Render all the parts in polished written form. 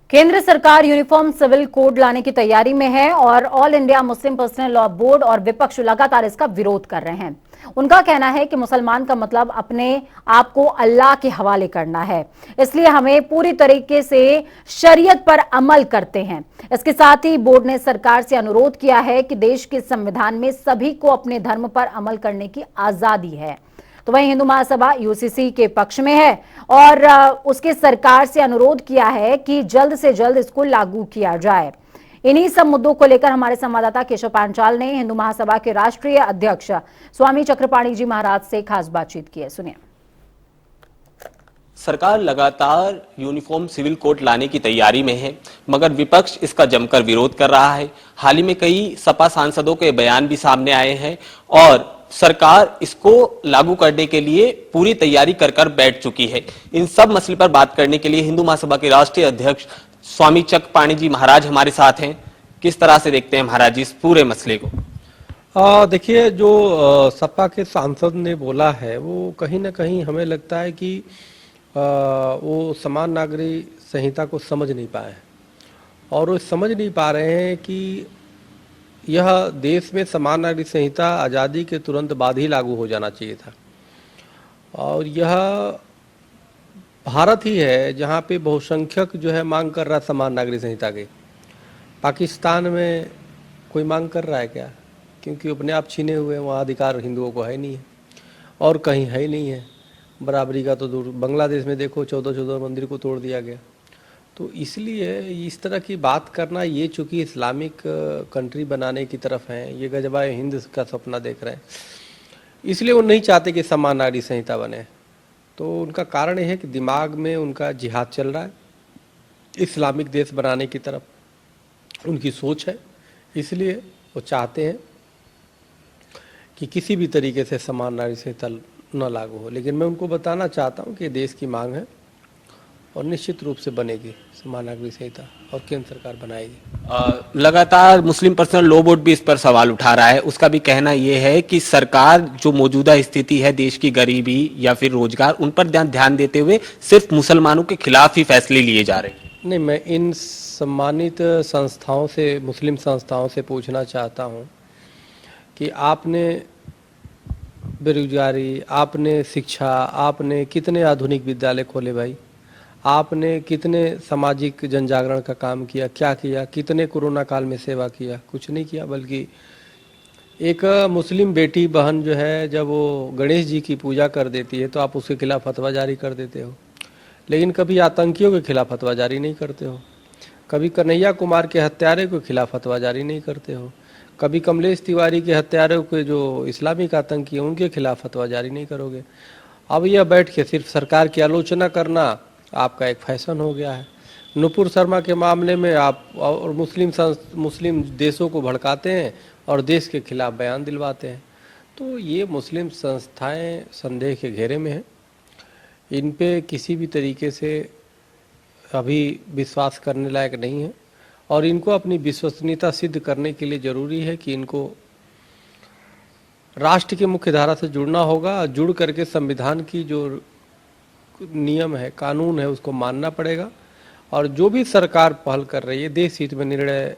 केंद्र सरकार uniform civil code लाने की तैयारी में है और all India Muslim personal law board और विपक्ष लगातार इसका विरोध कर रहे हैं। उनका कहना है कि मुसलमान का मतलब अपने आप को अल्लाह के हवाले करना है, इसलिए हमें पूरी तरीके से शरीयत पर अमल करते हैं। इसके साथ ही बोर्ड ने सरकार से अनुरोध किया है कि देश के संविधान में सभी को अपने धर्म पर अमल करने की आजादी है। तो वहीं हिंदू महासभा यूसीसी के पक्ष में है और उसके सरकार से अनुरोध किया है कि जल्द से जल्द इसको लागू किया जाए। इन्हीं सब मुद्दों को लेकर हमारे संवाददाता केशव पांचाल ने हिंदू महासभा के राष्ट्रीय अध्यक्ष स्वामी चक्रपाणी जी महाराज से खास बातचीत की है। सुनिए। सरकार लगातार यूनिफॉर्म सिविल कोड लाने की तैयारी में है, मगर विपक्ष इसका जमकर विरोध कर रहा है। हाल ही में कई सपा सांसदों के बयान भी सामने आए हैं और सरकार इसको लागू करने के लिए पूरी तैयारी कर बैठ चुकी है। इन सब मसले पर बात करने के लिए हिंदू महासभा के राष्ट्रीय अध्यक्ष स्वामी चक्रपाणी जी महाराज हमारे साथ हैं। किस तरह से देखते हैं महाराज जी इस पूरे मसले को? देखिए, जो सपा के सांसद ने बोला है वो कहीं ना कहीं हमें लगता है कि वो समान नागरिक संहिता को समझ नहीं पाए और वो समझ नहीं पा रहे हैं कि यह देश में समान नागरिक संहिता आज़ादी के तुरंत बाद ही लागू हो जाना चाहिए था। और यह भारत ही है जहाँ पे बहुसंख्यक जो है मांग कर रहा है समान नागरिक संहिता के। पाकिस्तान में कोई मांग कर रहा है क्या? क्योंकि अपने आप छीने हुए वहाँ अधिकार हिंदुओं को है नहीं है और कहीं है ही नहीं है। बराबरी का तो दूर, बांग्लादेश में देखो 14 मंदिर को तोड़ दिया गया। तो इसलिए इस तरह की बात करना, ये चूँकि इस्लामिक कंट्री बनाने की तरफ हैं, ये गजबाए हिंद का सपना देख रहे हैं, इसलिए वो नहीं चाहते कि समान नागरिक संहिता बने। तो उनका कारण ये है कि दिमाग में उनका जिहाद चल रहा है, इस्लामिक देश बनाने की तरफ उनकी सोच है। इसलिए वो चाहते हैं कि किसी भी तरीके से समान नागरिक संहिता न लागू हो। लेकिन मैं उनको बताना चाहता हूँ कि देश की मांग है और निश्चित रूप से बनेगी समान नागरिक संहिता और केंद्र सरकार बनाएगी। लगातार मुस्लिम पर्सनल लॉ बोर्ड भी इस पर सवाल उठा रहा है। उसका भी कहना यह है कि सरकार जो मौजूदा स्थिति है, देश की गरीबी या फिर रोजगार, उन पर ध्यान देते हुए सिर्फ मुसलमानों के खिलाफ ही फैसले लिए जा रहे हैं। नहीं, मैं इन सम्मानित संस्थाओं से, मुस्लिम संस्थाओं से पूछना चाहता हूँ कि आपने बेरोजगारी, आपने शिक्षा, आपने कितने आधुनिक विद्यालय खोले भाई? आपने कितने सामाजिक जन जागरण का काम किया? क्या किया? कितने कोरोना काल में सेवा किया? कुछ नहीं किया। बल्कि एक मुस्लिम बेटी बहन जो है, जब वो गणेश जी की पूजा कर देती है तो आप उसके खिलाफ फतवा जारी कर देते हो, लेकिन कभी आतंकियों के खिलाफ फतवा जारी नहीं करते हो। कभी कन्हैया कुमार के हत्यारे के खिलाफ फतवा जारी नहीं करते हो। कभी कमलेश तिवारी के हत्यारों के जो इस्लामिक आतंकी हैं उनके खिलाफ फतवा जारी नहीं करोगे। अब यह बैठ के सिर्फ सरकार की आलोचना करना आपका एक फैशन हो गया है। नुपुर शर्मा के मामले में आप और मुस्लिम देशों को भड़काते हैं और देश के खिलाफ बयान दिलवाते हैं। तो ये मुस्लिम संस्थाएं संदेह के घेरे में हैं। इन पे किसी भी तरीके से अभी विश्वास करने लायक नहीं है और इनको अपनी विश्वसनीयता सिद्ध करने के लिए ज़रूरी है कि इनको राष्ट्र की मुख्य धारा से जुड़ना होगा। जुड़ करके संविधान की जो नियम है, कानून है, उसको मानना पड़ेगा। और जो भी सरकार पहल कर रही है, देश हित में निर्णय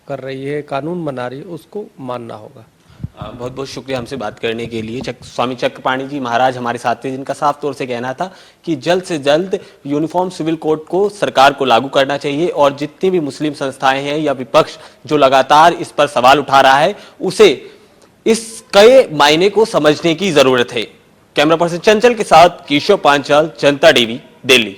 कर रही है, कानून बना रही है, उसको मानना होगा। बहुत बहुत शुक्रिया हमसे बात करने के लिए। स्वामी चक्रपाणी जी महाराज हमारे साथ थे, जिनका साफ तौर से कहना था कि जल्द से जल्द यूनिफॉर्म सिविल कोड को सरकार को लागू करना चाहिए और जितनी भी मुस्लिम संस्थाएं हैं या विपक्ष जो लगातार इस पर सवाल उठा रहा है, उसे इसके मायने को समझने की जरूरत है। कैमरा पर्सन चंचल के साथ केशव पांचाल, जनता टीवी, दिल्ली।